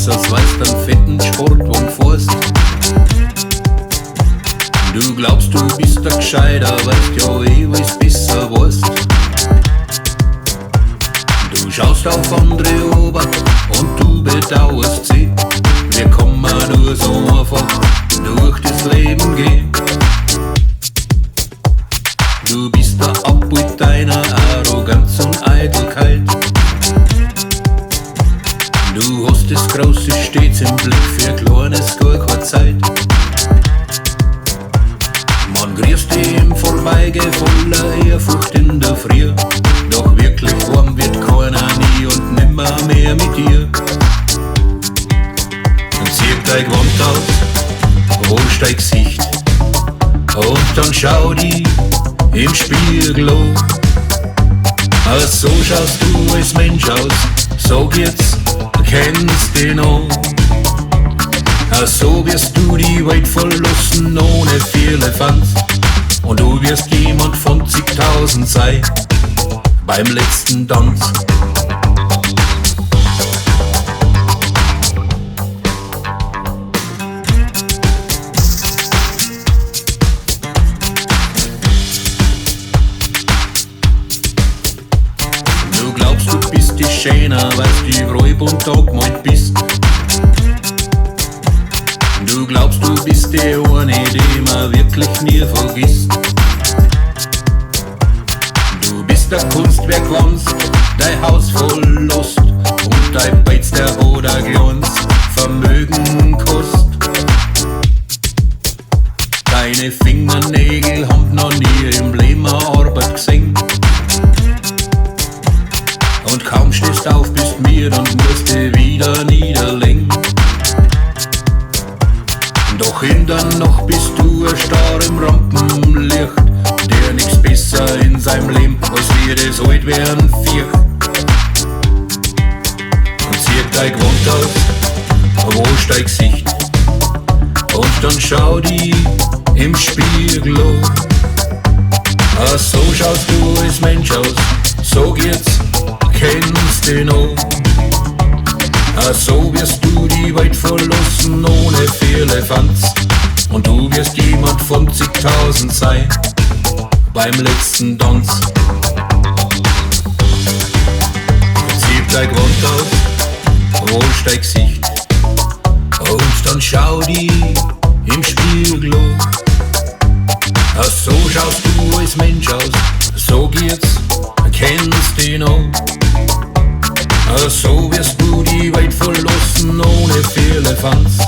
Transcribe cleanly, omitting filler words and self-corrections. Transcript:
aus, als weißt einen fetten Sportwagen fährst. Du glaubst, du bist der Gescheiter, weißt ja eh, weil's besser weißt. Du schaust auf andere ober und du bedauerst sie. Wir kann man nur so einfach durch das Leben gehen. Du bist der Abbild deiner Arroganz und Eitelkeit. Du hast das Große stets im Blick, für Kleines gar keine Zeit. Man grüßt dich im Vorbeigehen voller Ehrfurcht in der Früh. Doch wirklich warm wird keiner nie und nimmer mehr mit dir. Und zieh dein Gewand aus, holst dein Gesicht und dann schau dich im Spiegel an. So schaust du als Mensch aus, so geht's, kennst dich noch. So wirst du die Welt verlassen ohne Firlefanz. Und du wirst jemand von zigtausend sein beim letzten Tanz. Du glaubst, du bist die Schöner, weil's du überall bunt angemalt bist. Du glaubst, du bist die eine, die man wirklich nie vergisst. Du bist der Kunstwerk Glanz, dein Haus voll Lust und dein Beiz, der oder Glanz, Vermögen kost. Deine Fingernägel haben noch nie im Leben Arbeit gesehen. Und kaum stehst auf, bist mir und musst dich wieder niederlegen. Doch in der Nacht bist du ein Star im Rampenlicht, der nix besser in seinem Leben, als wir das alt werden fürcht. Und zieh dein Gewand aus, wasch dein Gesicht und dann schau dich im Spiegel an. So schaust du als Mensch aus, so geht's, kennst dich noch. So wirst du die Welt verlassen ohne Firlefanz. Und du wirst jemand von zigtausend sein beim letzten Tanz. Zieh dein Gewand aus, wasch dein Gesicht und dann schau dich im Spiegel an. So schaust du als Mensch aus, so geht's, kennst dich noch. So wirst du die Welt verlassen ohne Firlefanz.